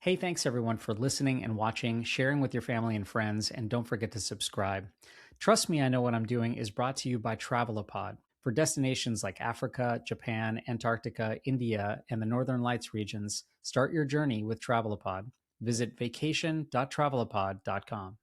Hey, thanks everyone for listening and watching, sharing with your family and friends, and don't forget to subscribe. Trust Me, I Know What I'm Doing is brought to you by Travelopod. For destinations like Africa, Japan, Antarctica, India, and the Northern Lights regions, start your journey with Travelopod. Visit vacation.travelopod.com.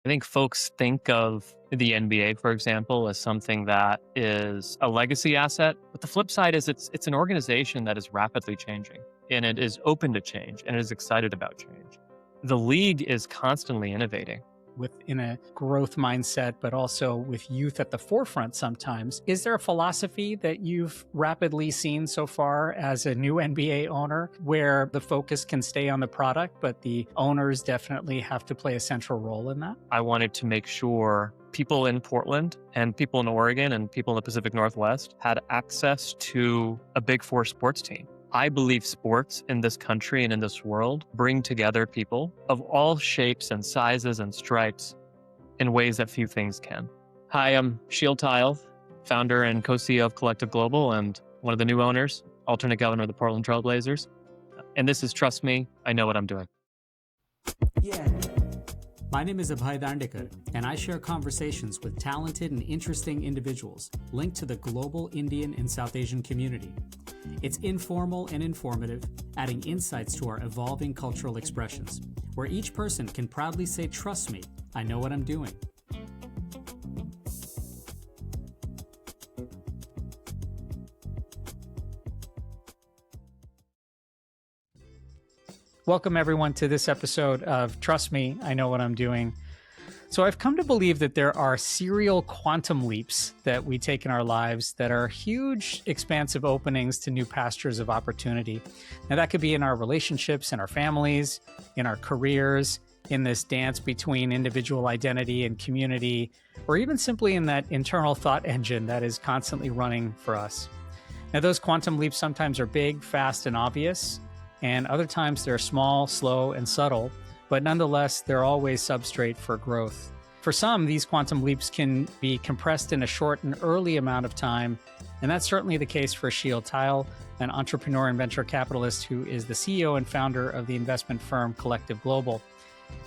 I think folks think of the NBA, for example, as something that is a legacy asset. But the flip side is it's an organization that is rapidly changing and it is open to change and it is excited about change. The league is constantly innovating. Within a growth mindset, but also with youth at the forefront sometimes. Is there a philosophy that you've rapidly seen so far as a new NBA owner where the focus can stay on the product, but the owners definitely have to play a central role in that? I wanted to make sure people in Portland and people in Oregon and people in the Pacific Northwest had access to a Big Four sports team. I believe sports in this country and in this world bring together people of all shapes and sizes and stripes in ways that few things can. Hi, I'm Sheel Tyle, founder and co-CEO of Collective Global and one of the new owners, alternate governor of the Portland Trail Blazers. And this is Trust Me, I Know What I'm Doing. Yeah. My name is Abhay Dandekar, and I share conversations with talented and interesting individuals linked to the global Indian and South Asian community. It's informal and informative, adding insights to our evolving cultural expressions, where each person can proudly say, "Trust me, I know what I'm doing." Welcome, everyone, to this episode of Trust Me, I Know What I'm Doing. So I've come to believe that there are serial quantum leaps that we take in our lives that are huge, expansive openings to new pastures of opportunity. Now, that could be in our relationships, in our families, in our careers, in this dance between individual identity and community, or even simply in that internal thought engine that is constantly running for us. Now, those quantum leaps sometimes are big, fast, and obvious, and other times they're small, slow, and subtle, but nonetheless, they're always substrate for growth. For some, these quantum leaps can be compressed in a short and early amount of time, and that's certainly the case for Sheel Tyle, an entrepreneur and venture capitalist who is the CEO and founder of the investment firm Collective Global.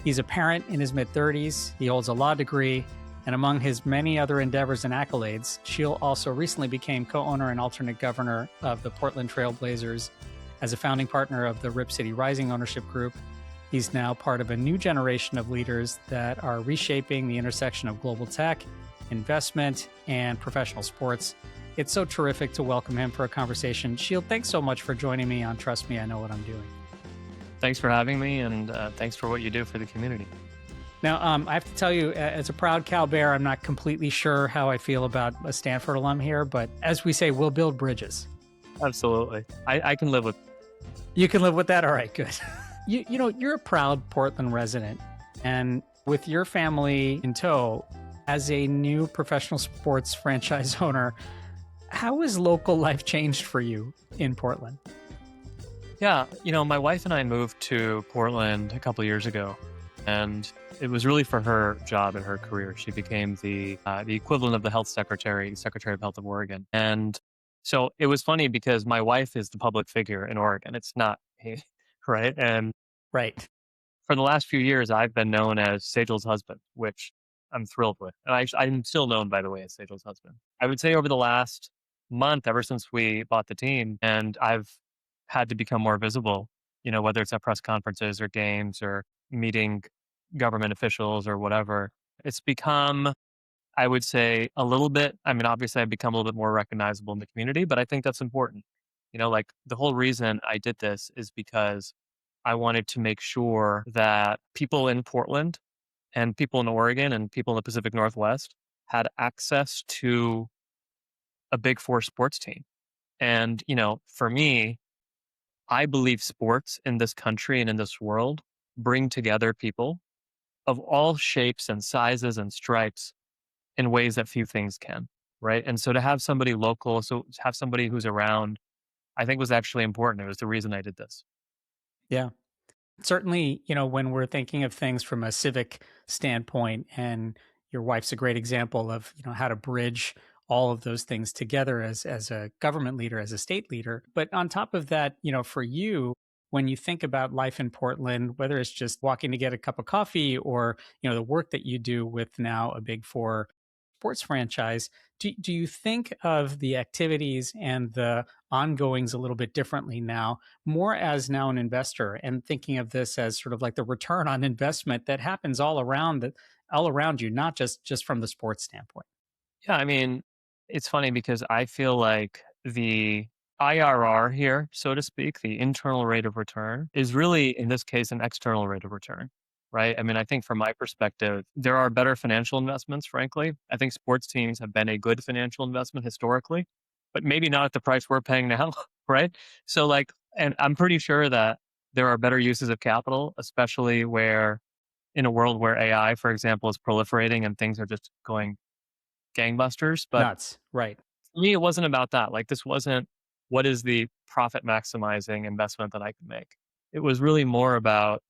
He's a parent in his mid-30s, he holds a law degree, and among his many other endeavors and accolades, Sheel also recently became co-owner and alternate governor of the Portland Trail Blazers. As a founding partner of the Rip City Rising ownership group, he's now part of a new generation of leaders that are reshaping the intersection of global tech, investment, and professional sports. It's so terrific to welcome him for a conversation. Sheel, thanks so much for joining me on Trust Me, I Know What I'm Doing. Thanks for having me, and thanks for what you do for the community. Now, I have to tell you, as a proud Cal Bear, I'm not completely sure how I feel about a Stanford alum here, but as we say, we'll build bridges. Absolutely. I can live with. You can live with that? All right, good. You know, you're a proud Portland resident, and with your family in tow, as a new professional sports franchise owner, how has local life changed for you in Portland? Yeah, my wife and I moved to Portland a couple years ago, and it was really for her job and her career. She became the equivalent of the health secretary, Secretary of Health of Oregon. And so it was funny because my wife is the public figure in Oregon. It's not me, right? And Right. for the last few years, I've been known as Sejal's husband, which I'm thrilled with. And I'm still known, by the way, as Sejal's husband. I would say over the last month, ever since we bought the team, and I've had to become more visible, whether it's at press conferences or games or meeting government officials or whatever, it's become, I would say, a little bit, obviously I've become a little bit more recognizable in the community, but I think that's important. Like the whole reason I did this is because I wanted to make sure that people in Portland and people in Oregon and people in the Pacific Northwest had access to a Big Four sports team. And, for me, I believe sports in this country and in this world bring together people of all shapes and sizes and stripes in ways that few things can, right? And so to have somebody local, so to have somebody who's around, I think was actually important. It was the reason I did this. Yeah. Certainly, when we're thinking of things from a civic standpoint, and your wife's a great example of, how to bridge all of those things together as a government leader, as a state leader. But on top of that, for you, when you think about life in Portland, whether it's just walking to get a cup of coffee or, the work that you do with now a big four sports franchise, do you think of the activities and the ongoings a little bit differently now, more as now an investor and thinking of this as sort of like the return on investment that happens all around you, not just from the sports standpoint? Yeah, I mean, it's funny because I feel like the IRR here, so to speak, the internal rate of return, is really, in this case, an external rate of return, right? I mean, I think from my perspective, there are better financial investments, frankly. I think sports teams have been a good financial investment historically, but maybe not at the price we're paying now, right? So, like, and I'm pretty sure that there are better uses of capital, especially where in a world where AI, for example, is proliferating and things are just going gangbusters. But Nuts, right? for me, it wasn't about that. Like, this wasn't what is the profit maximizing investment that I could make. It was really more about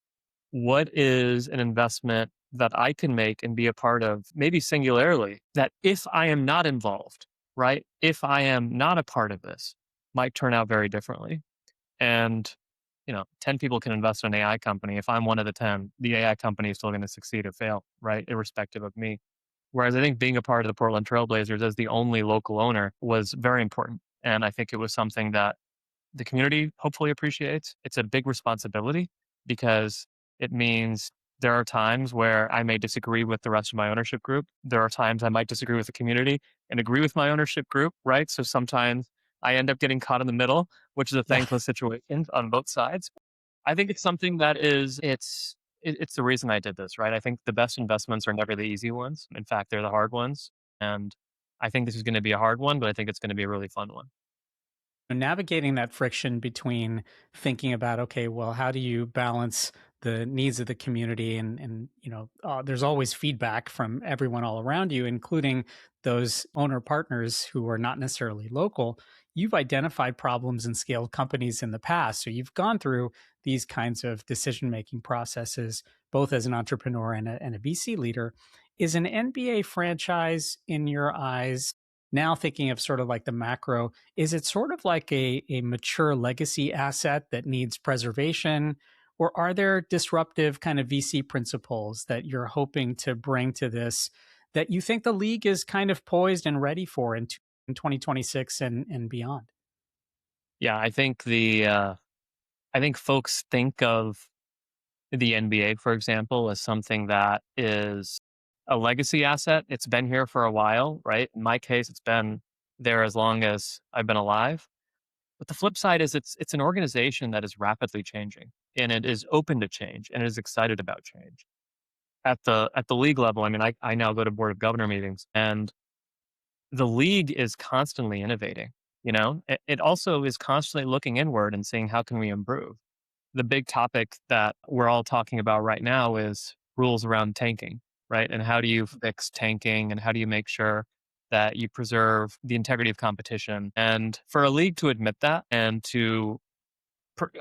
what is an investment that I can make and be a part of, maybe singularly, that if I am not involved, right? If I am not a part of this, might turn out very differently. And, 10 people can invest in an AI company. If I'm one of the 10, the AI company is still going to succeed or fail, right? Irrespective of me. Whereas I think being a part of the Portland Trailblazers as the only local owner was very important. And I think it was something that the community hopefully appreciates. It's a big responsibility because it means there are times where I may disagree with the rest of my ownership group. There are times I might disagree with the community and agree with my ownership group, right? So sometimes I end up getting caught in the middle, which is a Yeah. thankless situation on both sides. I think it's something that is it's the reason I did this, right? I think the best investments are never the easy ones. In fact, they're the hard ones. And I think this is going to be a hard one, but I think it's going to be a really fun one. Navigating that friction between thinking about, okay, well, how do you balance the needs of the community, and there's always feedback from everyone all around you, including those owner partners who are not necessarily local. You've identified problems and scaled companies in the past, so you've gone through these kinds of decision making processes both as an entrepreneur and a VC leader. Is an NBA franchise, in your eyes, now thinking of sort of like the macro, is it sort of like a mature legacy asset that needs preservation? Or are there disruptive kind of VC principles that you're hoping to bring to this that you think the league is kind of poised and ready for in 2026 and beyond? Yeah, I think folks think of the NBA, for example, as something that is a legacy asset. It's been here for a while, right? In my case, it's been there as long as I've been alive. But the flip side is it's an organization that is rapidly changing and it is open to change and is excited about change. At the league level, I mean, I now go to board of governor meetings and the league is constantly innovating. It also is constantly looking inward and saying, how can we improve? The big topic that we're all talking about right now is rules around tanking, right? And how do you fix tanking and how do you make sure that you preserve the integrity of competition? And for a league to admit that and to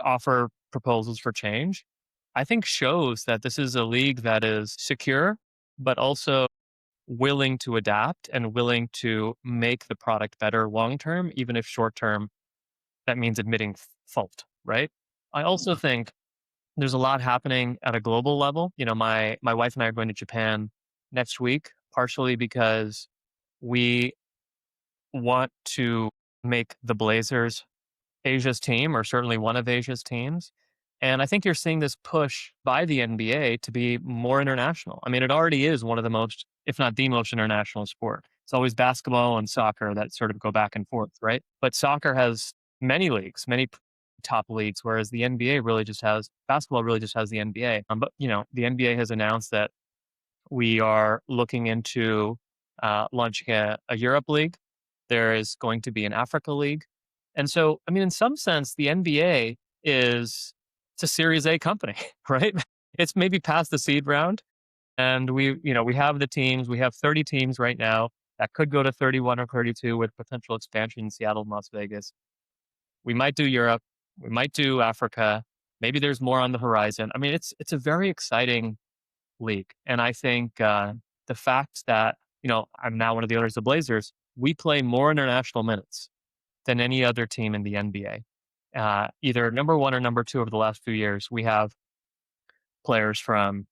offer proposals for change, I think shows that this is a league that is secure, but also willing to adapt and willing to make the product better long term, even if short term that means admitting fault, right? I also think there's a lot happening at a global level. My wife and I are going to Japan next week, partially because we want to make the Blazers Asia's team, or certainly one of Asia's teams. And I think you're seeing this push by the NBA to be more international. I mean, it already is one of the most, if not the most international sport. It's always basketball and soccer that sort of go back and forth, right? But soccer has many leagues, many top leagues, whereas the NBA really just has basketball, really just has the NBA. But the NBA has announced that we are looking into launching a Europe league. There is going to be an Africa league. And so, I mean, in some sense, the NBA it's a Series A company, right? It's maybe past the seed round. And we have the teams. We have 30 teams right now that could go to 31 or 32 with potential expansion in Seattle and Las Vegas. We might do Europe. We might do Africa. Maybe there's more on the horizon. I mean, it's a very exciting league. And I think the fact that, I'm now one of the owners of the Blazers, we play more international minutes than any other team in the NBA. either number one or number two over the last few years. We have players from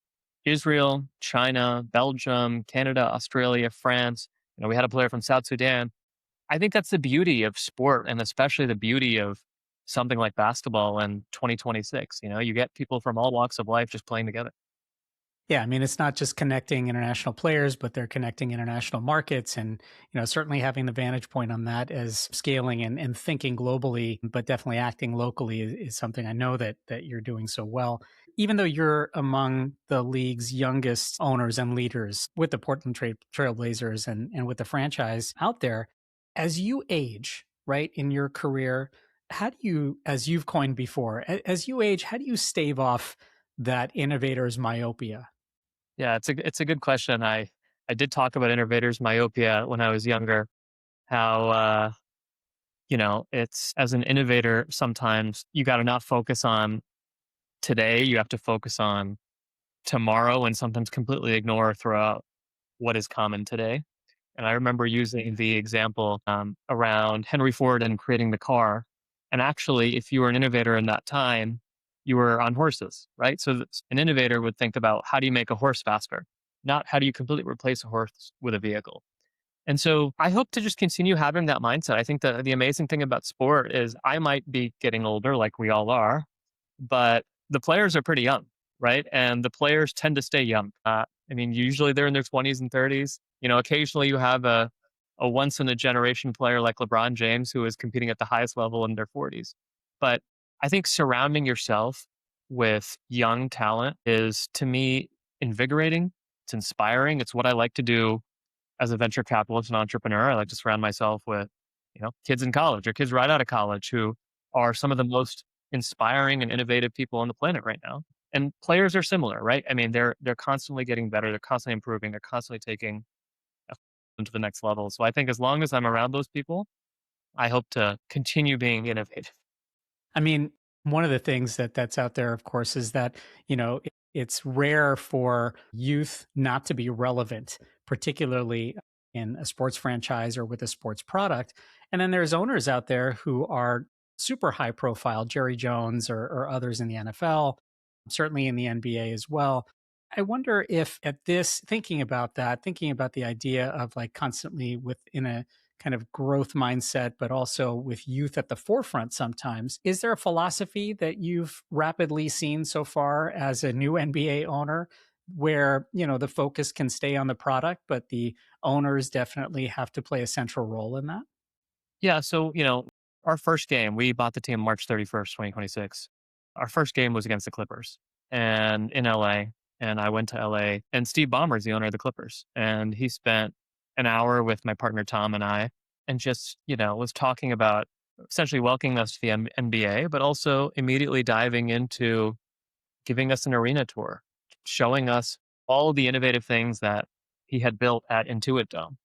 Israel, China, Belgium, Canada, Australia, France. We had a player from South Sudan. I think that's the beauty of sport, and especially the beauty of something like basketball in 2026. You get people from all walks of life just playing together. Yeah, I mean, it's not just connecting international players, but they're connecting international markets and, certainly having the vantage point on that as scaling and thinking globally, but definitely acting locally is something I know that you're doing so well. Even though you're among the league's youngest owners and leaders with the Portland Trailblazers and with the franchise out there, as you age, right, in your career, how do you, as you've coined before, as you age, how do you stave off that innovator's myopia? Yeah, it's a good question. I did talk about innovators myopia when I was younger. How it's as an innovator sometimes you got to not focus on today. You have to focus on tomorrow, and sometimes completely ignore throughout what is common today. And I remember using the example around Henry Ford and creating the car. And actually, if you were an innovator in that time, you were on horses, right? So an innovator would think about how do you make a horse faster, not how do you completely replace a horse with a vehicle. And so I hope to just continue having that mindset. I think that the amazing thing about sport is I might be getting older, like we all are, but the players are pretty young, right? And the players tend to stay young. I mean, usually they're in their 20s and 30s. Occasionally you have a once in a generation player like LeBron James who is competing at the highest level in their 40s. But I think surrounding yourself with young talent is, to me, invigorating. It's inspiring. It's what I like to do as a venture capitalist and entrepreneur. I like to surround myself with, kids in college or kids right out of college who are some of the most inspiring and innovative people on the planet right now. And players are similar, right? I mean, they're constantly getting better, they're constantly improving, they're constantly taking to the next level. So I think as long as I'm around those people, I hope to continue being innovative. I mean, one of the things that's out there, of course, is that, it's rare for youth not to be relevant, particularly in a sports franchise or with a sports product. And then there's owners out there who are super high profile, Jerry Jones or others in the NFL, certainly in the NBA as well. I wonder if at this, thinking about that, thinking about the idea of like constantly within a kind of growth mindset, but also with youth at the forefront sometimes. Is there a philosophy that you've rapidly seen so far as a new NBA owner where, the focus can stay on the product, but the owners definitely have to play a central role in that? Yeah. So, our first game, we bought the team March 31st, 2026. Our first game was against the Clippers and in LA. And I went to LA, and Steve Ballmer is the owner of the Clippers. And he spent an hour with my partner, Tom, and I, and just, was talking about essentially welcoming us to the NBA, but also immediately diving into giving us an arena tour, showing us all the innovative things that he had built at Intuit Dome.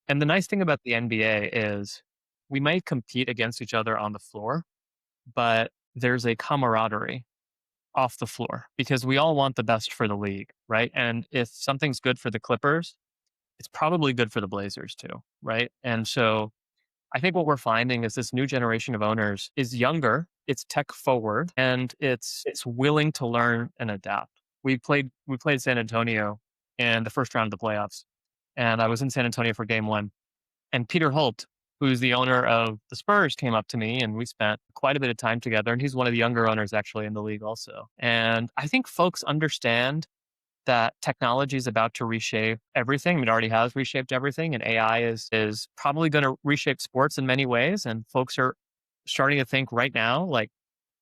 And the nice thing about the NBA is we might compete against each other on the floor, but there's a camaraderie off the floor because we all want the best for the league, right? And if something's good for the Clippers, it's probably good for the Blazers too, right? And so I think what we're finding is this new generation of owners is younger, it's tech forward, and it's willing to learn and adapt. We played San Antonio in the first round of the playoffs, and I was in San Antonio for game one. And Peter Holt, who's the owner of the Spurs, came up to me and we spent quite a bit of time together. And he's one of the younger owners actually in the league also. And I think folks understand that technology is about to reshape everything. It already has reshaped everything. And AI is probably going to reshape sports in many ways. And folks are starting to think right now, like,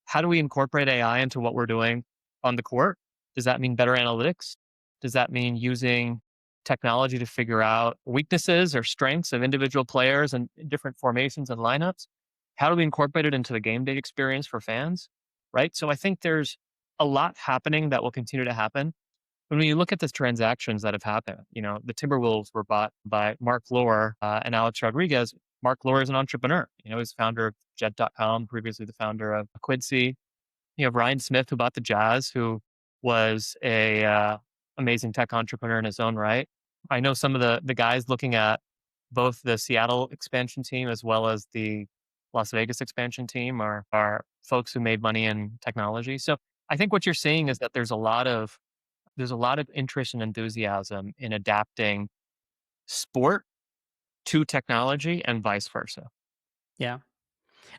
how do we incorporate AI into what we're doing on the court? Does that mean better analytics? Does that mean using technology to figure out weaknesses or strengths of individual players and different formations and lineups? How do we incorporate it into the game day experience for fans? Right. So I think there's a lot happening that will continue to happen. When you look at the transactions that have happened, the Timberwolves were bought by Mark Lohr and Alex Rodriguez. Mark Lohr is an entrepreneur. He's founder of Jet.com, previously the founder of Quidsi. You have Ryan Smith, who bought the Jazz, who was a amazing tech entrepreneur in his own right. I know some of the guys looking at both the Seattle expansion team as well as the Las Vegas expansion team are folks who made money in technology. So I think what you're seeing is that there's a lot of interest and enthusiasm in adapting sport to technology and vice versa. Yeah.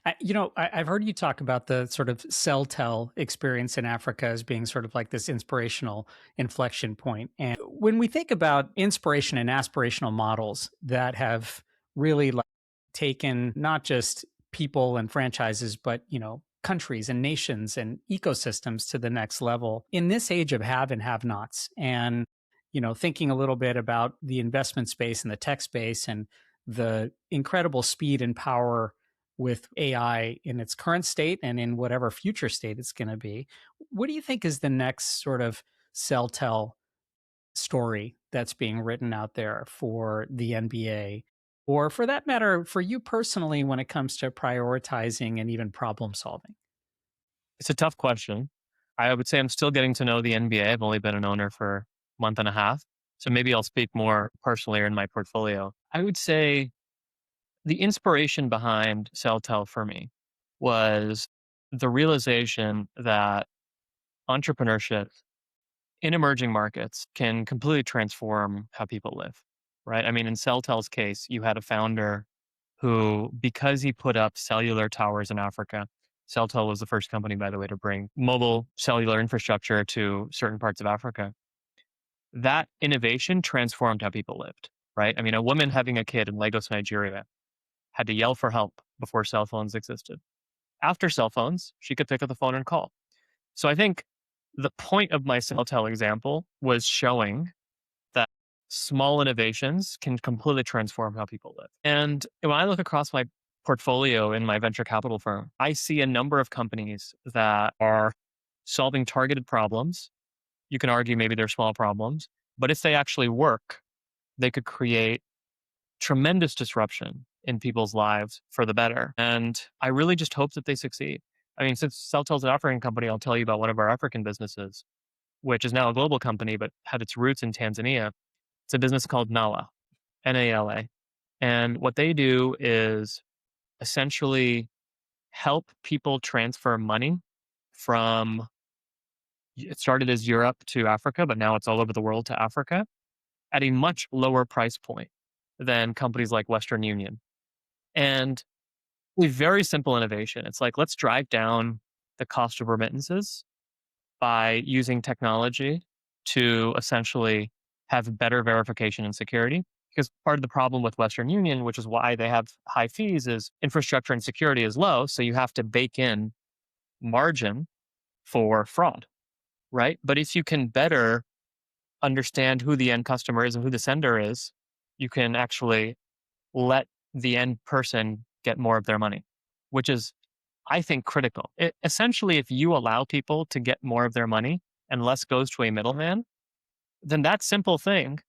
I've heard you talk about the sort of CelTel experience in Africa as being sort of like this inspirational inflection point. And when we think about inspiration and aspirational models that have really like taken not just people and franchises, but countries and nations and ecosystems to the next level in this age of have and have nots, and thinking a little bit about the investment space and the tech space and the incredible speed and power with AI in its current state and in whatever future state it's going to be. What do you think is the next sort of CelTel story that's being written out there for the NBA? Or for that matter, for you personally, when it comes to prioritizing and even problem solving? It's a tough question. I would say I'm still getting to know the NBA. I've only been an owner for a month and a half. So maybe I'll speak more personally or in my portfolio. I would say the inspiration behind CelTel for me was the realization that entrepreneurship in emerging markets can completely transform how people live, right? I mean, in CelTel's case, you had a founder who, because he put up cellular towers in Africa, CelTel was the first company, by the way, to bring mobile cellular infrastructure to certain parts of Africa. That innovation transformed how people lived, right? I mean, a woman having a kid in Lagos, Nigeria, had to yell for help before cell phones existed. After cell phones, she could pick up the phone and call. So I think the point of my CelTel example was showing that small innovations can completely transform how people live. And when I look across my portfolio in my venture capital firm, I see a number of companies that are solving targeted problems. You can argue maybe they're small problems, but if they actually work, they could create tremendous disruption in people's lives for the better. And I really just hope that they succeed. I mean, since CelTel's an African company, I'll tell you about one of our African businesses, which is now a global company, but had its roots in Tanzania. It's a business called Nala, Nala. And what they do is essentially help people transfer money from, it started as Europe to Africa, but now it's all over the world to Africa at a much lower price point than companies like Western Union. And a very simple innovation. It's like, let's drive down the cost of remittances by using technology to essentially have better verification and security. Because part of the problem with Western Union, which is why they have high fees, is infrastructure and security is low. So you have to bake in margin for fraud, right? But if you can better understand who the end customer is and who the sender is, you can actually let the end person get more of their money, which is, I think, critical. Essentially, if you allow people to get more of their money and less goes to a middleman, then that simple thing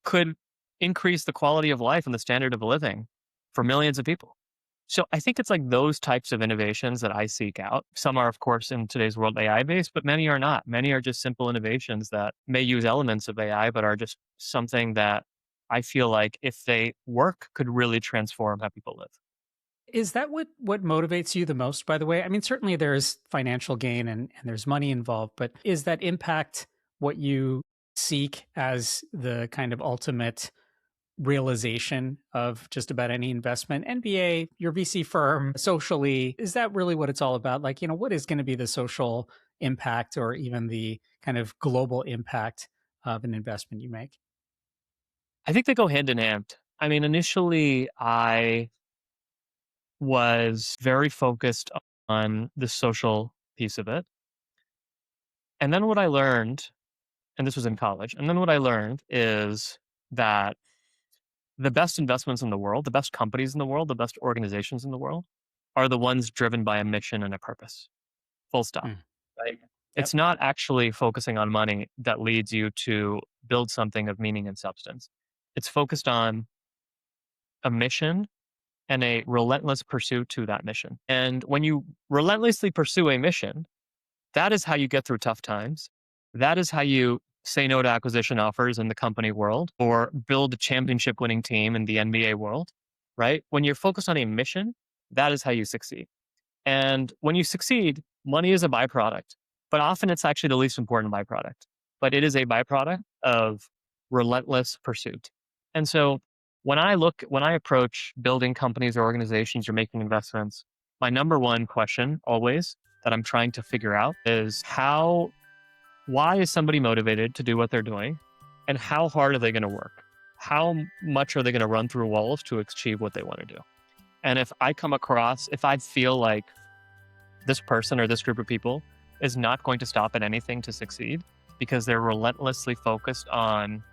could increase the quality of life and the standard of living for millions of people. So I think it's like those types of innovations that I seek out. Some are, of course, in today's world AI based, but many are not. Many are just simple innovations that may use elements of AI, but are just something that I feel like if they work could really transform how people live. Is that what motivates you the most, by the way? I mean, certainly there's financial gain and there's money involved, but is that impact what you seek as the kind of ultimate realization of just about any investment? NBA, your VC firm, socially, is that really what it's all about? Like, what is going to be the social impact or even the kind of global impact of an investment you make? I think they go hand in hand. I mean, initially, I was very focused on the social piece of it. And then what I learned, and this was in college, and then what I learned is that the best investments in the world, the best companies in the world, the best organizations in the world are the ones driven by a mission and a purpose. Full stop. Mm. Right? Yep. It's not actually focusing on money that leads you to build something of meaning and substance. It's focused on a mission and a relentless pursuit to that mission. And when you relentlessly pursue a mission, that is how you get through tough times. That is how you say no to acquisition offers in the company world or build a championship winning team in the NBA world, right? When you're focused on a mission, that is how you succeed. And when you succeed, money is a byproduct, but often it's actually the least important byproduct. But it is a byproduct of relentless pursuit. And so when I approach building companies or organizations or making investments, my number one question always that I'm trying to figure out is why is somebody motivated to do what they're doing? And how hard are they going to work? How much are they going to run through walls to achieve what they want to do? And if I feel like this person or this group of people is not going to stop at anything to succeed because they're relentlessly focused on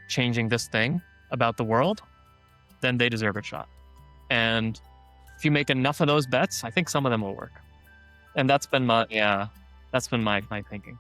changing this thing about the world, then they deserve a shot. And if you make enough of those bets, I think some of them will work. And that's been my thinking.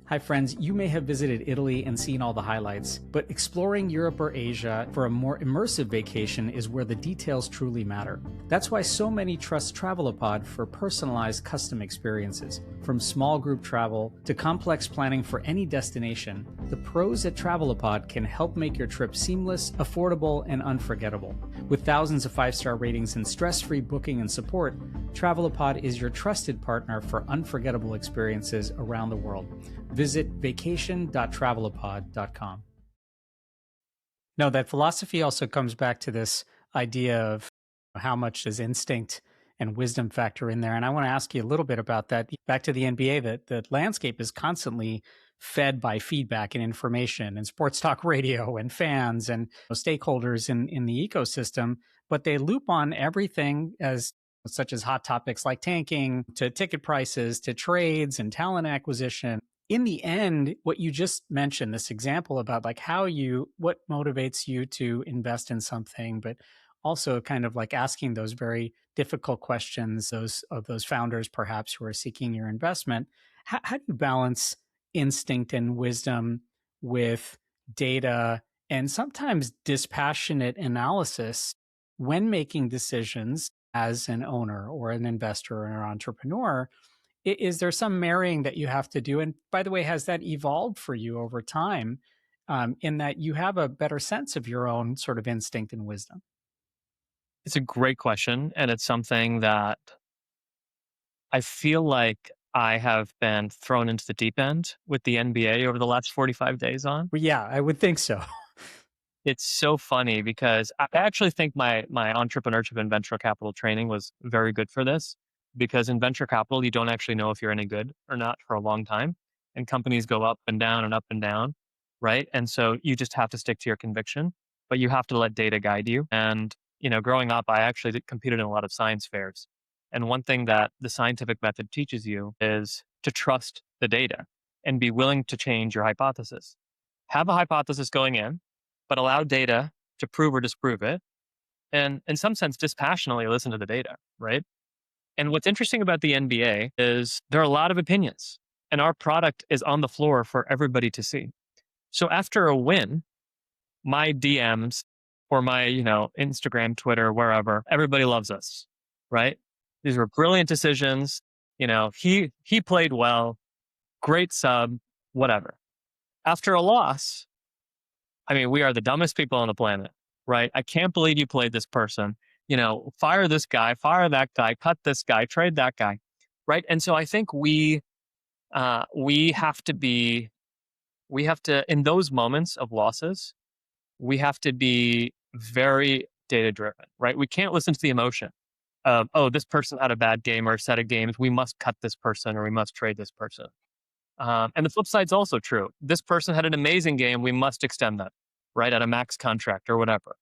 Hi friends, you may have visited Italy and seen all the highlights, but exploring Europe or Asia for a more immersive vacation is where the details truly matter. That's why so many trust Travelopod for personalized custom experiences. From small group travel to complex planning for any destination, the pros at Travelopod can help make your trip seamless, affordable, and unforgettable. With thousands of 5-star ratings and stress-free booking and support, Travelopod is your trusted partner for unforgettable experiences around the world. Visit vacation.travelopod.com. No, that philosophy also comes back to this idea of how much does instinct and wisdom factor in there. And I want to ask you a little bit about that. Back to the NBA, that the landscape is constantly fed by feedback and information and sports talk radio and fans and stakeholders in the ecosystem, but they loop on everything such as hot topics like tanking to ticket prices to trades and talent acquisition. In the end, what you just mentioned, this example about like what motivates you to invest in something, but also kind of like asking those very difficult questions, those founders perhaps who are seeking your investment. How do you balance instinct and wisdom with data and sometimes dispassionate analysis when making decisions as an owner or an investor or an entrepreneur? Is there some marrying that you have to do? And by the way, has that evolved for you over time, in that you have a better sense of your own sort of instinct and wisdom? It's a great question. And it's something that I feel like I have been thrown into the deep end with the NBA over the last 45 days on. Well, yeah, I would think so. It's so funny because I actually think my entrepreneurship and venture capital training was very good for this, because in venture capital, you don't actually know if you're any good or not for a long time. And companies go up and down and up and down, right? And so you just have to stick to your conviction, but you have to let data guide you. And, growing up, I actually competed in a lot of science fairs. And one thing that the scientific method teaches you is to trust the data and be willing to change your hypothesis. Have a hypothesis going in, but allow data to prove or disprove it. And in some sense, dispassionately listen to the data, right? And what's interesting about the NBA is there are a lot of opinions, and our product is on the floor for everybody to see. So after a win, my DMs or my, Instagram, Twitter, wherever, everybody loves us, right? These were brilliant decisions. He played well, great sub, whatever. After a loss, we are the dumbest people on the planet, right? I can't believe you played this person. Fire this guy, fire that guy, cut this guy, trade that guy, right? And so I think we have to, in those moments of losses, we have to be very data driven, right? We can't listen to the emotion of, oh, this person had a bad game or a set of games, we must cut this person or we must trade this person. And the flip side's also true. This person had an amazing game, we must extend that, right? At a max contract or whatever.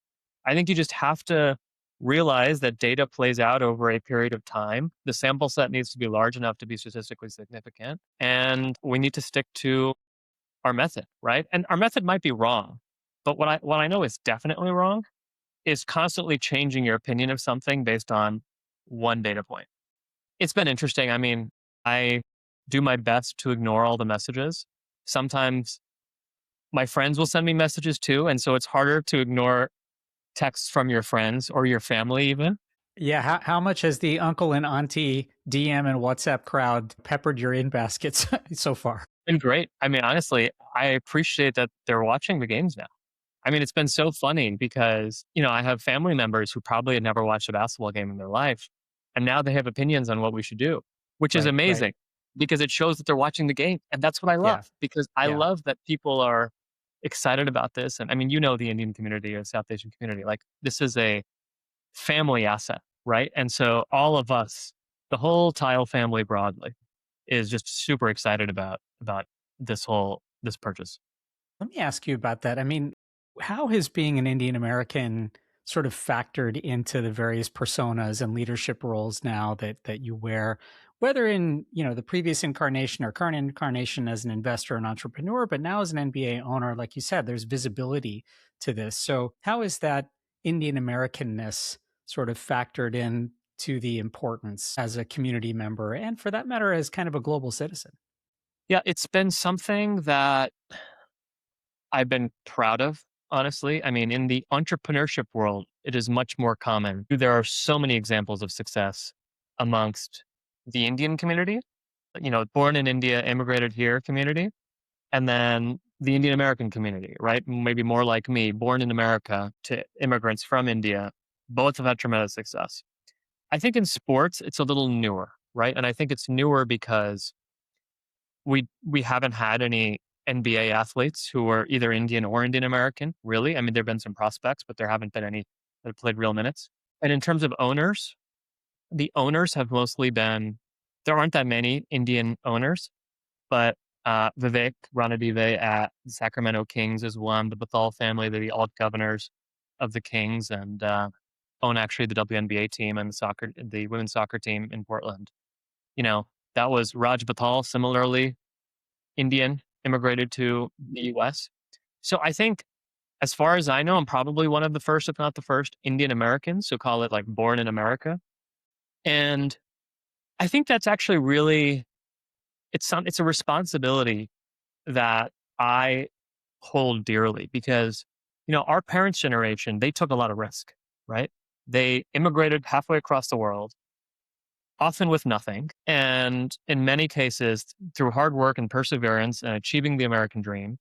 I think you just have to realize that data plays out over a period of time. The sample set needs to be large enough to be statistically significant. And we need to stick to our method, right? And our method might be wrong. But what I know is definitely wrong is constantly changing your opinion of something based on one data point. It's been interesting. I do my best to ignore all the messages. Sometimes my friends will send me messages too. And so it's harder to ignore texts from your friends or your family even. Yeah. How much has the uncle and auntie DM and WhatsApp crowd peppered your in baskets so far? Been great. Honestly, I appreciate that they're watching the games now. I mean, it's been so funny because, I have family members who probably had never watched a basketball game in their life. And now they have opinions on what we should do, which is Right, right. amazing because it shows that they're watching the game. And that's what I love Yeah, because I yeah. love that people are excited about this. And I mean, the Indian community or South Asian community, like this is a family asset, right? And so all of us, the whole Tile family broadly, is just super excited about this purchase. Let me ask you about that. I mean, how has being an Indian American sort of factored into the various personas and leadership roles now that you wear, whether in, the previous incarnation or current incarnation as an investor and entrepreneur, but now as an NBA owner, like you said, there's visibility to this. So how is that Indian Americanness sort of factored in to the importance as a community member and for that matter as kind of a global citizen? Yeah, it's been something that I've been proud of, honestly. I mean, in the entrepreneurship world, it is much more common. There are so many examples of success amongst the Indian community, born in India, immigrated here community, and then the Indian American community, right? Maybe more like me, born in America to immigrants from India. Both have had tremendous success. I think in sports, it's a little newer, right? And I think it's newer because we haven't had any NBA athletes who are either Indian or Indian American, really. I mean, there have been some prospects, but there haven't been any that have played real minutes. And in terms of owners, the owners have mostly been, there aren't that many Indian owners, but Vivek Ranadive at the Sacramento Kings is one. The Bethal family, they're the alt governors of the Kings and own actually the WNBA team and the women's soccer team in Portland. You know, that was Raj Bethal, similarly Indian, immigrated to the US. So I think, as far as I know, I'm probably one of the first, if not the first, Indian Americans. So call it like born in America. And I think that's actually really, it's a responsibility that I hold dearly because, our parents' generation, they took a lot of risk, right? They immigrated halfway across the world, often with nothing. And in many cases, through hard work and perseverance and achieving the American dream,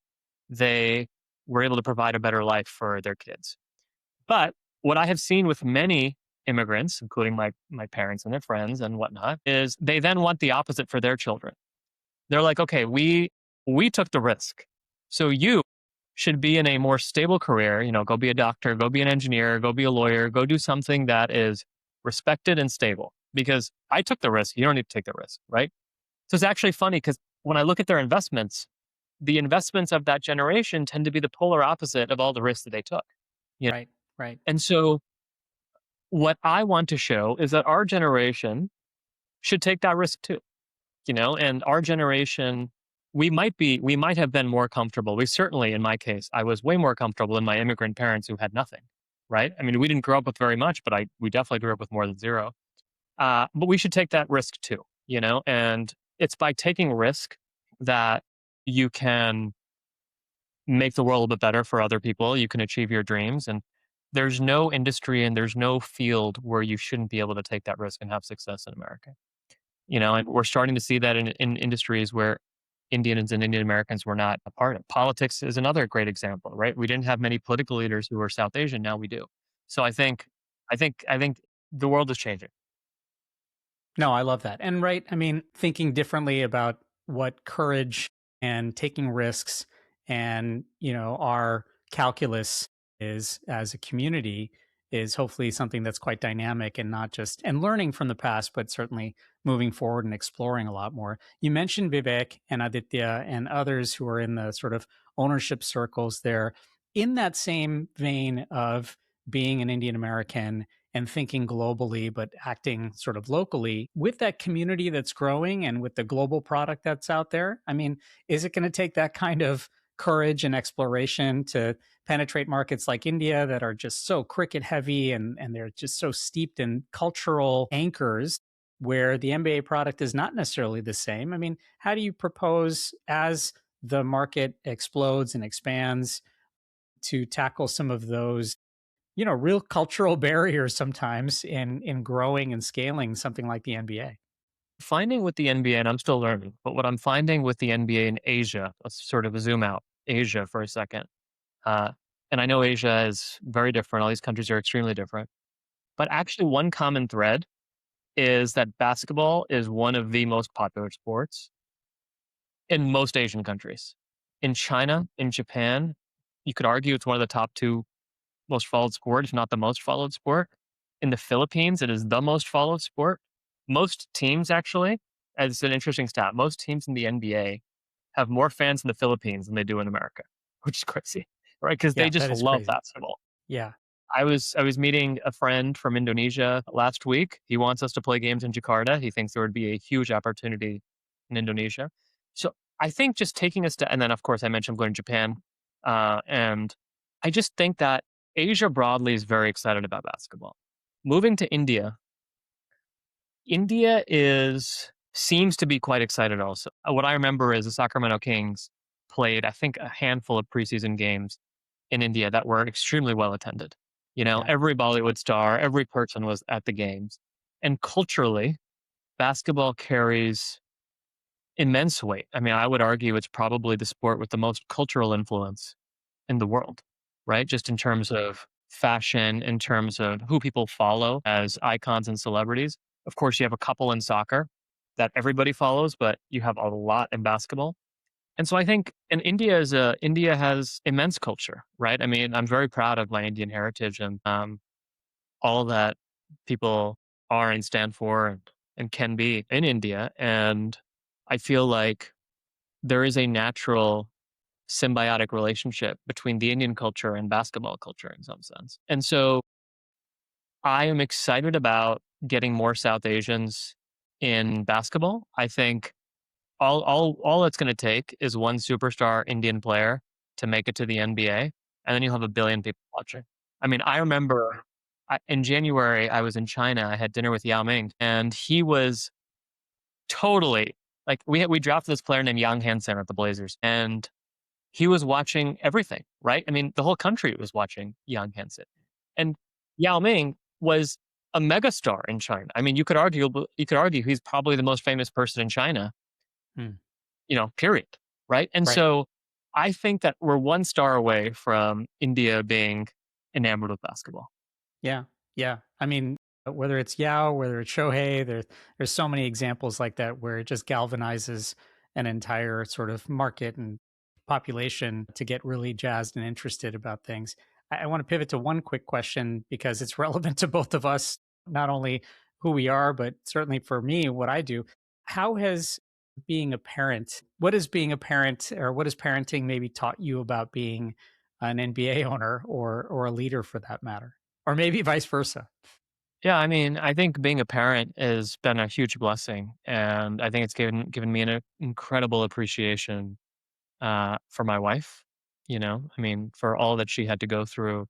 they were able to provide a better life for their kids. But what I have seen with many immigrants, including my parents and their friends and whatnot, is they then want the opposite for their children. They're like, okay, we took the risk. So you should be in a more stable career, go be a doctor, go be an engineer, go be a lawyer, go do something that is respected and stable. Because I took the risk, you don't need to take the risk, right? So it's actually funny because when I look at their investments, the investments of that generation tend to be the polar opposite of all the risks that they took. You know? Right, right. And so what I want to show is that our generation should take that risk too, and our generation, we might have been more comfortable. We certainly, in my case, I was way more comfortable than my immigrant parents who had nothing, right? I mean, we didn't grow up with very much, but we definitely grew up with more than zero. But we should take that risk too, and it's by taking risk that you can make the world a bit better for other people. You can achieve your dreams. And there's no industry and there's no field where you shouldn't be able to take that risk and have success in America. And we're starting to see that in industries where Indians and Indian Americans were not a part of. Politics is another great example, right? We didn't have many political leaders who were South Asian. Now we do. So I think the world is changing. No, I love that. And right, I mean, thinking differently about what courage and taking risks and, our calculus is as a community is hopefully something that's quite dynamic and not just and learning from the past, but certainly moving forward and exploring a lot more. You mentioned Vivek and Aditya and others who are in the sort of ownership circles there. In that same vein of being an Indian American and thinking globally, but acting sort of locally with that community that's growing and with the global product that's out there. I mean, is it going to take that kind of courage and exploration to penetrate markets like India that are just so cricket heavy and they're just so steeped in cultural anchors where the MBA product is not necessarily the same? I mean, how do you propose as the market explodes and expands to tackle some of those real cultural barriers sometimes in growing and scaling something like the NBA? Finding with the NBA, and I'm still learning, but what I'm finding with the NBA in Asia, let's sort of zoom out Asia for a second. Uh, And I know Asia is very different. All these countries are extremely different. But actually, one common thread is that basketball is one of the most popular sports in most Asian countries. In China, in Japan, you could argue it's one of the top two most followed sport, if not the most followed sport. In the Philippines, it is the most followed sport. Most teams, actually, as it's an interesting stat, most teams in the NBA have more fans in the Philippines than they do in America, which is crazy, right? Because they Yeah, just that is love crazy. basketball. Yeah. I was meeting a friend from Indonesia last week. He wants us to play games in Jakarta. He thinks there would be a huge opportunity in Indonesia. So I think just taking a step, and then of course I mentioned I'm going to Japan, and I just think that Asia broadly is very excited about basketball. Moving to India, India is seems to be quite excited also. What I remember is the Sacramento Kings played, I think, a handful of preseason games in India that were extremely well attended. You know, Yeah. every Bollywood star, every person was at the games. And culturally, basketball carries immense weight. I mean, I would argue it's probably the sport with the most cultural influence in the world, right? Just in terms of fashion, in terms of who people follow as icons and celebrities. Of course, you have a couple in soccer that everybody follows, but you have a lot in basketball. And so I think in India has immense culture, right? I mean, I'm very proud of my Indian heritage and all that people are and stand for and can be in India. And I feel like there is a natural symbiotic relationship between the Indian culture and basketball culture in some sense. And so I am excited about getting more South Asians in basketball. I think all it's going to take is one superstar Indian player to make it to the NBA, and then you'll have a billion people watching. I mean, I remember in January I was in China. I had dinner with Yao Ming, and he was totally like we drafted this player named Yang Hansen at the Blazers, and he was watching everything. Right? I mean, the whole country was watching Yang Hansen, and Yao Ming was a megastar in China. I mean, you could argue he's probably the most famous person in China, Hmm. period. Right. And Right. so I think that we're one star away from India being enamored with basketball. Yeah, yeah. I mean, whether it's Yao, whether it's Shohei, there's so many examples like that where it just galvanizes an entire sort of market and population to get really jazzed and interested about things. I want to pivot to one quick question because it's relevant to both of us, not only who we are, but certainly for me, what I do. How has being a parent, what is being a parent or what has parenting maybe taught you about being an NBA owner or a leader for that matter? Or maybe vice versa. Yeah, I mean, I think being a parent has been a huge blessing, and I think it's given me an incredible appreciation for my wife. I mean, for all that she had to go through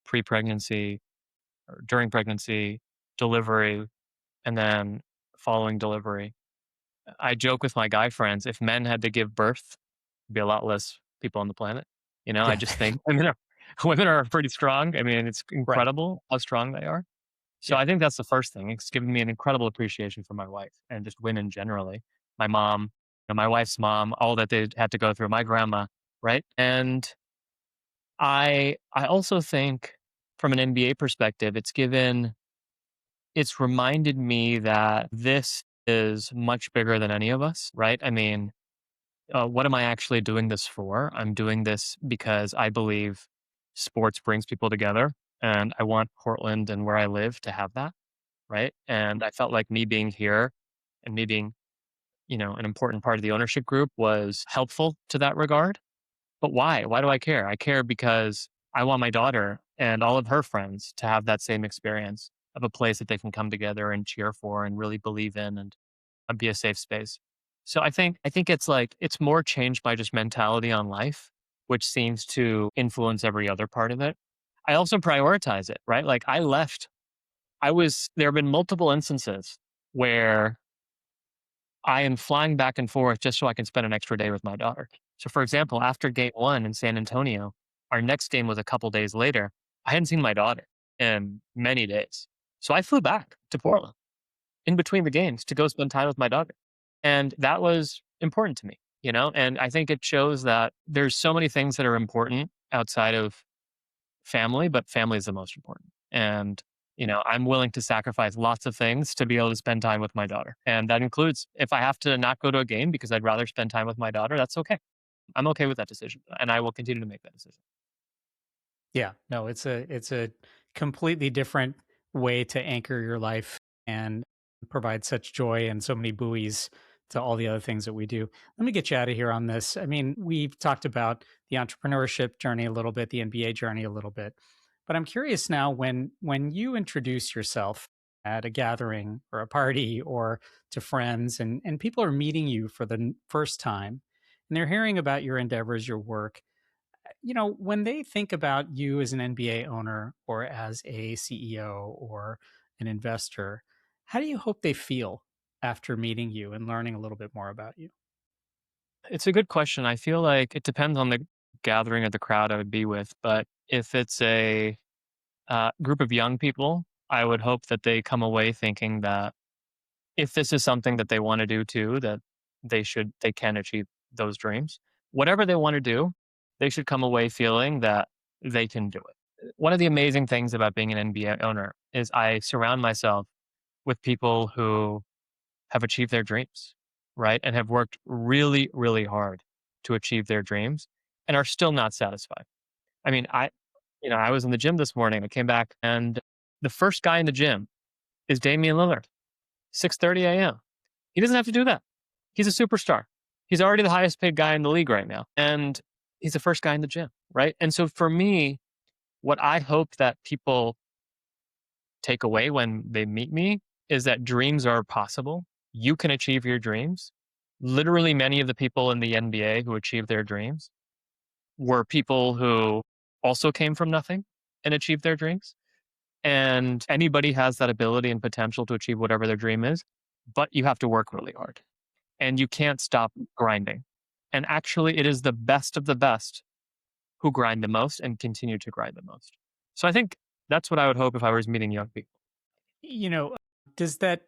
pre-pregnancy, or during pregnancy, delivery, and then following delivery. I joke with my guy friends, if men had to give birth, there'd be a lot less people on the planet. I Yeah. just think women are pretty strong. I mean, it's Right. incredible how strong they are. So Yeah. I think that's the first thing. It's given me an incredible appreciation for my wife and just women generally. My mom, my wife's mom, all that they had to go through, my grandma, right? And I also think from an NBA perspective, it's reminded me that this is much bigger than any of us, right? I mean, what am I actually doing this for? I'm doing this because I believe sports brings people together, and I want Portland and where I live to have that, right? And I felt like me being here and me being, an important part of the ownership group was helpful to that regard. But why? Why do I care? I care because I want my daughter and all of her friends to have that same experience of a place that they can come together and cheer for and really believe in and be a safe space. So I think it's more changed by just mentality on life, which seems to influence every other part of it. I also prioritize it, right? Like there have been multiple instances where I am flying back and forth just so I can spend an extra day with my daughter. So, for example, after game one in San Antonio, our next game was a couple days later. I hadn't seen my daughter in many days. So I flew back to Portland in between the games to go spend time with my daughter. And that was important to me. And I think it shows that there's so many things that are important outside of family, but family is the most important. And, I'm willing to sacrifice lots of things to be able to spend time with my daughter. And that includes if I have to not go to a game because I'd rather spend time with my daughter, that's okay. I'm okay with that decision. And I will continue to make that decision. Yeah, no, it's a completely different way to anchor your life and provide such joy and so many buoys to all the other things that we do. Let me get you out of here on this. I mean, we've talked about the entrepreneurship journey a little bit, the NBA journey a little bit. But I'm curious now when you introduce yourself at a gathering or a party or to friends and people are meeting you for the first time and they're hearing about your endeavors, your work, when they think about you as an NBA owner or as a CEO or an investor, how do you hope they feel after meeting you and learning a little bit more about you? It's a good question. I feel like it depends on the gathering or the crowd I would be with. But if it's a group of young people, I would hope that they come away thinking that if this is something that they want to do too, that they can achieve those dreams. Whatever they want to do, they should come away feeling that they can do it. One of the amazing things about being an NBA owner is I surround myself with people who have achieved their dreams, right? And have worked really, really hard to achieve their dreams and are still not satisfied. I mean, I was in the gym this morning. I came back and the first guy in the gym is Damian Lillard, 6:30 a.m. He doesn't have to do that. He's a superstar. He's already the highest paid guy in the league right now. And he's the first guy in the gym, right? And so for me, what I hope that people take away when they meet me is that dreams are possible. You can achieve your dreams. Literally, many of the people in the NBA who achieved their dreams were people who also came from nothing and achieved their dreams. And anybody has that ability and potential to achieve whatever their dream is, but you have to work really hard and you can't stop grinding. And actually, it is the best of the best who grind the most and continue to grind the most. So I think that's what I would hope if I was meeting young people. You know, does that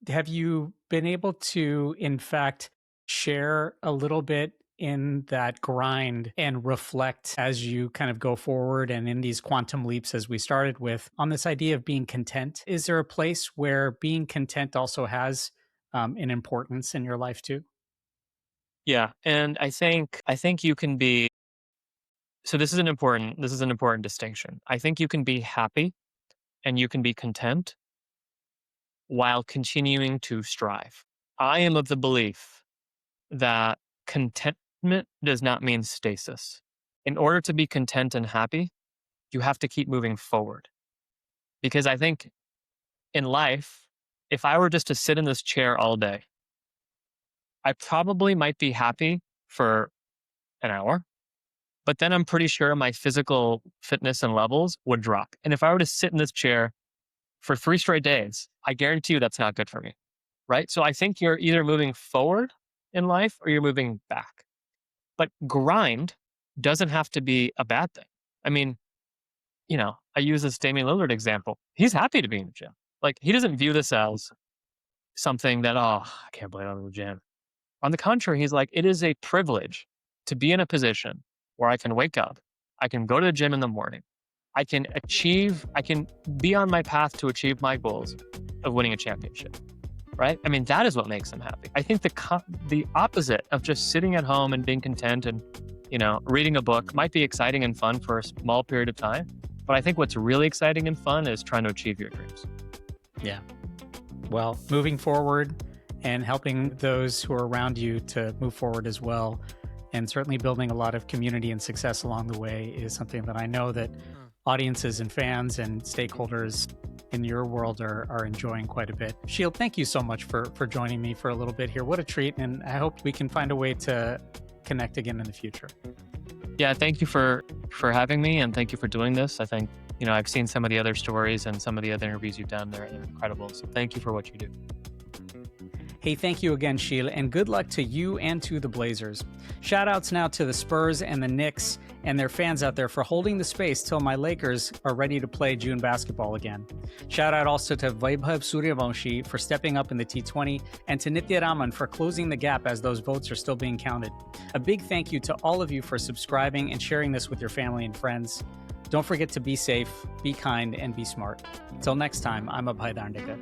have you been able to, in fact, share a little bit in that grind and reflect as you kind of go forward and in these quantum leaps, as we started with, on this idea of being content? Is there a place where being content also has an importance in your life too? Yeah, and I think you can be. So this is an important distinction. I think you can be happy and you can be content while continuing to strive. I am of the belief that contentment does not mean stasis. In order to be content and happy, you have to keep moving forward. Because I think in life, if I were just to sit in this chair all day, I probably might be happy for an hour, but then I'm pretty sure my physical fitness and levels would drop. And if I were to sit in this chair for 3 straight days, I guarantee you that's not good for me. Right. So I think you're either moving forward in life or you're moving back. But grind doesn't have to be a bad thing. I mean, I use this Damian Lillard example. He's happy to be in the gym. Like he doesn't view this as something that, oh, I can't believe I'm in the gym. On the contrary, he's like, it is a privilege to be in a position where I can wake up, I can go to the gym in the morning, I can be on my path to achieve my goals of winning a championship. Right? I mean, that is what makes them happy. I think the opposite of just sitting at home and being content and, reading a book might be exciting and fun for a small period of time. But I think what's really exciting and fun is trying to achieve your dreams. Yeah. Well, moving forward and helping those who are around you to move forward as well, and certainly building a lot of community and success along the way is something that I know that audiences and fans and stakeholders in your world are enjoying quite a bit. Sheel, thank you so much for joining me for a little bit here. What a treat. And I hope we can find a way to connect again in the future. Yeah, thank you for having me and thank you for doing this. I think, I've seen some of the other stories and some of the other interviews you've done. They're incredible. So thank you for what you do. Hey, thank you again, Sheel, and good luck to you and to the Blazers. Shout outs now to the Spurs and the Knicks and their fans out there for holding the space till my Lakers are ready to play June basketball again. Shout out also to Vaibhav Suryavanshi for stepping up in the T20 and to Nitya Raman for closing the gap as those votes are still being counted. A big thank you to all of you for subscribing and sharing this with your family and friends. Don't forget to be safe, be kind, and be smart. Till next time, I'm Abhay Darndika.